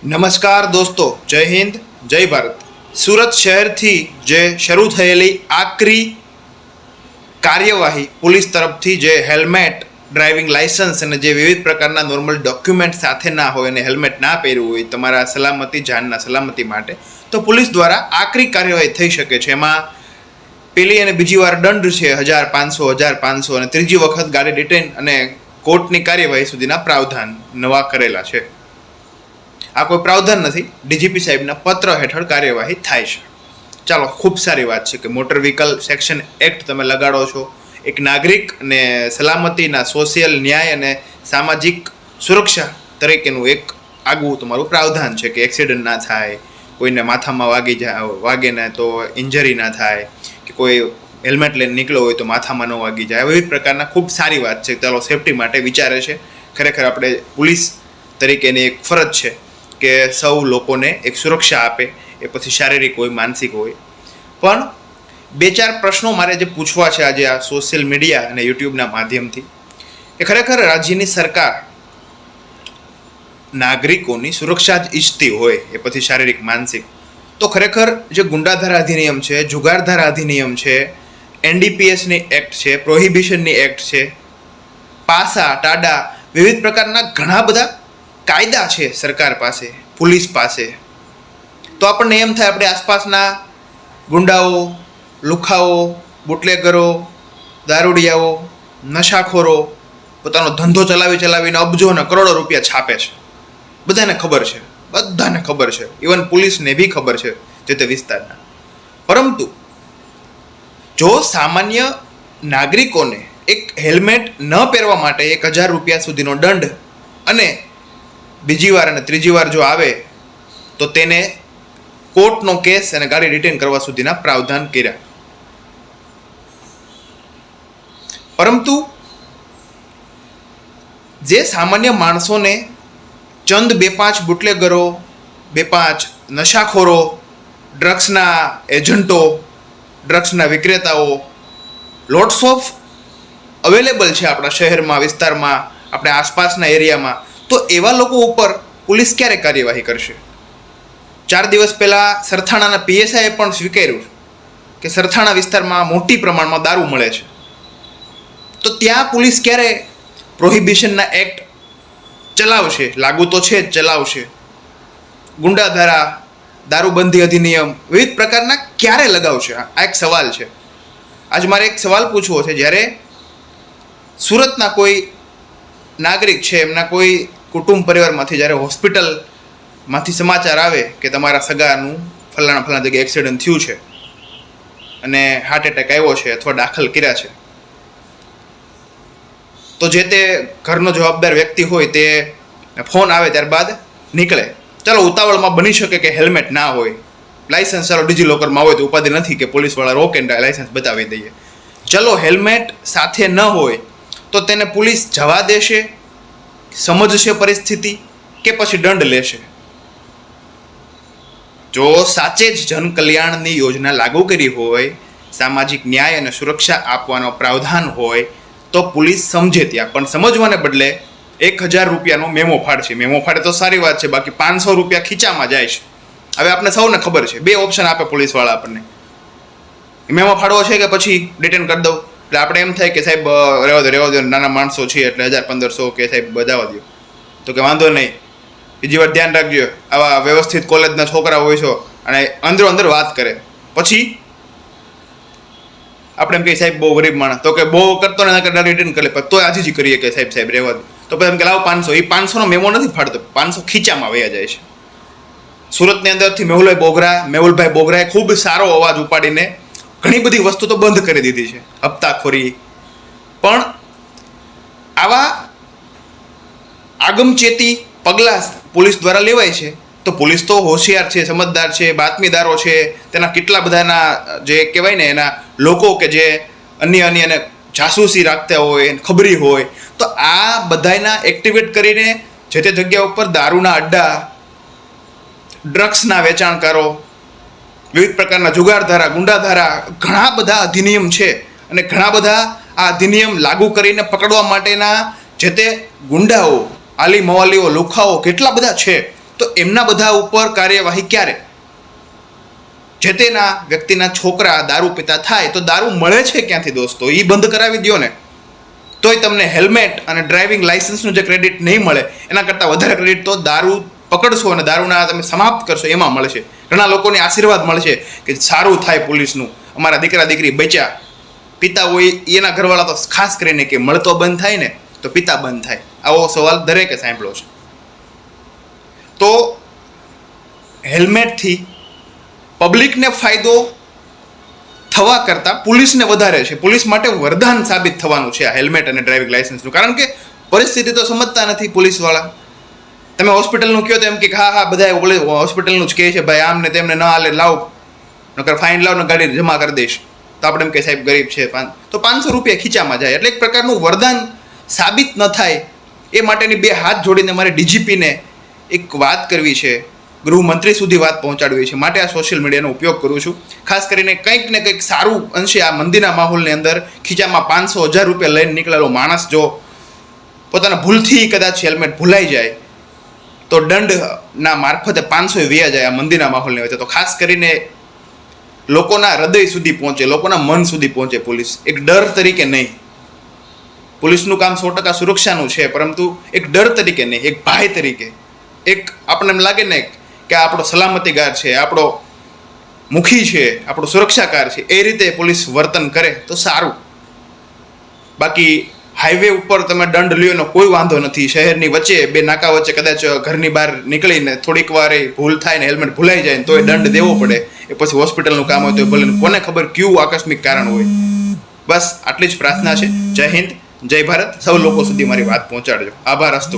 નમસ્કાર દોસ્તો, જય હિન્દ, જય ભારત. સુરત શહેરથી જે શરૂ થયેલી આકરી કાર્યવાહી પોલીસ તરફથી જે હેલ્મેટ, ડ્રાઇવિંગ લાયસન્સ અને જે વિવિધ પ્રકારના નોર્મલ ડોક્યુમેન્ટ સાથે ના હોય અને હેલ્મેટ ના પહેર્યું હોય તમારા સલામતી, જાનના સલામતી માટે, તો પોલીસ દ્વારા આકરી કાર્યવાહી થઈ શકે છે. એમાં પહેલી અને બીજી વાર દંડ છે 1500 અને ત્રીજી વખત ગાડી ડિટેન અને કોર્ટની કાર્યવાહી સુધીના પ્રાવધાન નવા કરેલા છે. આ કોઈ પ્રાવધાન નથી, ડીજીપી સાહેબના પત્ર હેઠળ કાર્યવાહી થાય છે. ચાલો, ખૂબ સારી વાત છે કે મોટર વ્હીકલ સેક્શન એક્ટ તમે લગાડો છો. એક નાગરિક અને સલામતીના સોશિયલ ન્યાય અને સામાજિક સુરક્ષા તરીકેનું એક આગવું તમારું પ્રાવધાન છે કે એક્સિડન્ટ ના થાય, કોઈને માથામાં વાગે ને તો ઇન્જરી ના થાય, કે કોઈ હેલ્મેટ લઈને નીકળ્યો હોય તો માથામાં ન વાગી જાય. વિવિધ પ્રકારના ખૂબ સારી વાત છે. ચાલો, સેફટી માટે વિચારે છે. ખરેખર આપણે પોલીસ તરીકેની એક ફરજ છે કે સૌ લોકોને એક સુરક્ષા આપે, એ પછી શારીરિક હોય, માનસિક હોય. પણ બે ચાર પ્રશ્નો મારે જે પૂછવા છે આજે આ સોશિયલ મીડિયા અને યુટ્યુબના માધ્યમથી, કે ખરેખર રાજ્યની સરકાર નાગરિકોની સુરક્ષા જ ઈચ્છતી હોય, એ પછી શારીરિક, માનસિક, તો ખરેખર જે ગુંડાધારા અધિનિયમ છે, જુગારધારા અધિનિયમ છે, એનડીપીએસની એક્ટ છે, પ્રોહિબિશનની એક્ટ છે, પાસા, ટાડા, વિવિધ પ્રકારના ઘણા બધા કાયદા છે સરકાર પાસે, પોલીસ પાસે. તો આપણને એમ થાય આપણે આસપાસના ગુંડાઓ, લુખાઓ, બુટલેગરો, દારૂડિયાઓ, નશાખોરો પોતાનો ધંધો ચલાવીને અબજો અને કરોડો રૂપિયા છાપે છે. બધાને ખબર છે, ઇવન પોલીસને બી ખબર છે જે તે વિસ્તારના. પરંતુ જો સામાન્ય નાગરિકોને એક હેલ્મેટ ન પહેરવા માટે 1000 રૂપિયા સુધીનો દંડ અને બીજી વાર અને ત્રીજી વાર જો આવે તો તેને કોર્ટનો કેસ અને ગાડી રિટેન કરવા સુધીના પ્રાવધાન કર્યા. પરંતુ જે સામાન્ય માણસોને ચંદ 2-5 બુટલેગરો, 2-5 નશાખોરો, ડ્રગ્સના એજન્ટો, ડ્રગ્સના વિક્રેતાઓ લોટ્સ ઓફ અવેલેબલ છે આપણા શહેરમાં, વિસ્તારમાં, આપણે આસપાસના એરિયામાં, તો એવા લોકો ઉપર પોલીસ ક્યારે કાર્યવાહી કરશે? 4 દિવસ પહેલાં સરથાણાના પીએસઆઈએ પણ સ્વીકાર્યું કે સરથાણા વિસ્તારમાં મોટી પ્રમાણમાં દારૂ મળે છે. તો ત્યાં પોલીસ ક્યારે પ્રોહિબિશનના એક્ટ ચલાવશે? લાગુ તો છે જ, ચલાવશે. ગુંડાધારા, દારૂબંધી અધિનિયમ, વિવિધ પ્રકારના ક્યારે લગાવશે? આ એક સવાલ છે. આજે મારે એક સવાલ પૂછવો છે. જ્યારે સુરતના કોઈ નાગરિક છે, એમના કોઈ કુટુંબ પરિવારમાંથી જ્યારે હોસ્પિટલમાંથી સમાચાર આવે કે તમારા સગાનું ફલાણા જગ્યાએ એક્સિડન્ટ થયું છે અને હાર્ટ એટેક આવ્યો છે અથવા દાખલ કર્યા છે, તો જે તે ઘરનો જવાબદાર વ્યક્તિ હોય તે ફોન આવે ત્યારબાદ નીકળે. ચાલો, ઉતાવળમાં બની શકે કે હેલ્મેટ ના હોય, લાયસન્સ ચાલો ડિજીલોકરમાં હોય તો ઉપાધિ નથી કે પોલીસવાળા રોકે ને લાયસન્સ બતાવી દઈએ. ચલો, હેલ્મેટ સાથે ન હોય તો તેને પોલીસ જવા દેશે, સમજશે પરિસ્થિતિ, કે પછી દંડ લેશે? જો સાચે જ જનકલ્યાણની યોજના લાગુ કરી હોય, સામાજિક ન્યાય અને સુરક્ષા આપવાનો પ્રાવધાન હોય, તો પોલીસ સમજે ત્યાં. પણ સમજવાને બદલે 1000 રૂપિયાનો મેમો ફાડશે. મેમો ફાડે તો સારી વાત છે, બાકી 500 રૂપિયા ખીચામાં જાય છે. હવે આપણે સૌને ખબર છે, 2 ઓપ્શન આપે પોલીસવાળા આપણને, મેમો ફાડવો છે કે પછી ડિટેન કરી દઉં. એટલે આપણે એમ થાય કે સાહેબ રહેવા દો, નાના માણસો છીએ એટલે 1500 કે સાહેબ બજાવવા દો. તો કે વાંધો નહીં, બીજી વાર ધ્યાન રાખજો, આવા વ્યવસ્થિત કોલેજના છોકરા હોય છો અને અંદર વાત કરે. પછી આપણે એમ કહીએ સાહેબ બહુ ગરીબ માણસ, તો કે બહુ કરતો ને રિટર્ન કરે, તોય આજે કરીએ કે સાહેબ રહેવા દો. તો પછી એમ કે લાવો 500. એ 500નો મેમો નથી ફાડતો, 500 ખીચામાં વયા જાય છે. સુરતની અંદરથી મેહુલભાઈ બોગરાએ ખૂબ સારો અવાજ ઉપાડીને ઘણી બધી વસ્તુ તો બંધ કરી દીધી છે, હપ્તાખોરી. પણ આવા આગમચેતી પગલાં પોલીસ દ્વારા લેવાય છે તો પોલીસ તો હોશિયાર છે, સમજદાર છે, બાતમીદારો છે, તેના કેટલા બધાના જે કહેવાય ને એના લોકો કે જે અન્ય જાસૂસી રાખતા હોય, ખબરી હોય, તો આ બધાના એક્ટિવેટ કરીને જે તે જગ્યા ઉપર દારૂના અડ્ડા, ડ્રગ્સના વેચાણકારો, વિવિધ પ્રકારના જુગારધારા, ગુંડાધારા, ઘણા બધા અધિનિયમ છે. અને ઘણા બધા આ અધિનિયમ લાગુ કરીને પકડવા માટેના જે તે ગુંડાઓ, આલી મવાલીઓ, લુખાઓ કેટલા બધા છે. તો એમના બધા ઉપર કાર્યવાહી ક્યારે? જે તેના વ્યક્તિના છોકરા દારૂ પીતા થાય તો દારૂ મળે છે ક્યાંથી દોસ્તો? એ બંધ કરાવી દો ને, તોય તમને હેલ્મેટ અને ડ્રાઇવિંગ લાઇસન્સનું જે ક્રેડિટ નહીં મળે એના કરતાં વધારે ક્રેડિટ તો દારૂ પકડશો અને દારૂના તમે સમાપ્ત કરશો એમાં મળશે. ઘણા લોકોને આશીર્વાદ મળશે કે સારું થાય પોલીસનું, અમારા દીકરા દીકરી બચ્યા. પિતા હોય એના ઘરવાળા તો ખાસ કરીને કે મળતો બંધ થાય ને તો પિતા બંધ થાય. આવો સવાલ દરેકે સાંભળ્યો છે. તો હેલ્મેટથી પબ્લિકને ફાયદો થવા કરતાં પોલીસને વધારે છે. પોલીસ માટે વરદાન સાબિત થવાનું છે આ હેલ્મેટ અને ડ્રાઇવિંગ લાઇસન્સનું. કારણ કે પરિસ્થિતિ તો સમજતા નથી પોલીસવાળા. તમે હોસ્પિટલનું કહો તો એમ કે હા બધા હોસ્પિટલનું જ કહે છે ભાઈ આમને તેમને ન હાલે, લાવ નકર ફાઇન લાવ ને ગાડી જમા કરી દઈશ. તો આપણે એમ કે સાહેબ ગરીબ છે તો 500 રૂપિયા ખીચામાં જાય. એટલે એક પ્રકારનું વરદાન સાબિત ન થાય એ માટેની બે હાથ જોડીને મારે ડીજીપીને એક વાત કરવી છે, ગૃહમંત્રી સુધી વાત પહોંચાડવી છે. માટે આ સોશિયલ મીડિયાનો ઉપયોગ કરું છું. ખાસ કરીને કંઈક ને કંઈક સારું અંશે આ મંદીના માહોલની અંદર ખીચામાં 500,000 રૂપિયા લઈને નીકળેલો માણસ જો પોતાના ભૂલથી કદાચ હેલ્મેટ ભૂલાઈ જાય તો દંડના મારફતે 500 વ્યા જાય આ મંદીના માહોલની વચ્ચે. તો ખાસ કરીને લોકોના હૃદય સુધી પહોંચે, લોકોના મન સુધી પહોંચે પોલીસ. એક ડર તરીકે નહીં, પોલીસનું કામ 100% સુરક્ષાનું છે, પરંતુ એક ડર તરીકે નહીં, એક ભય તરીકે. એક આપણને એમ લાગે ને કે આપણો સલામતીગાર છે, આપણો મુખી છે, આપણો સુરક્ષાકાર છે, એ રીતે પોલીસ વર્તન કરે તો સારું. બાકી હાઈવે ઉપર તમે દંડ લ્યો એનો કોઈ વાંધો નથી. શહેરની વચ્ચે બે નાકા વચ્ચે કદાચ ઘરની બહાર નીકળીને થોડીક વાર ભૂલ થાય ને હેલ્મેટ ભૂલાઈ જાય ને તો એ દંડ દેવો પડે. એ પછી હોસ્પિટલનું કામ હોય તો ભલે, કોને ખબર કયું આકસ્મિક કારણ હોય. બસ આટલી જ પ્રાર્થના છે. જય હિન્દ, જય ભારત. સૌ લોકો સુધી મારી વાત પહોંચાડજો. આભાર. અસ્તુ.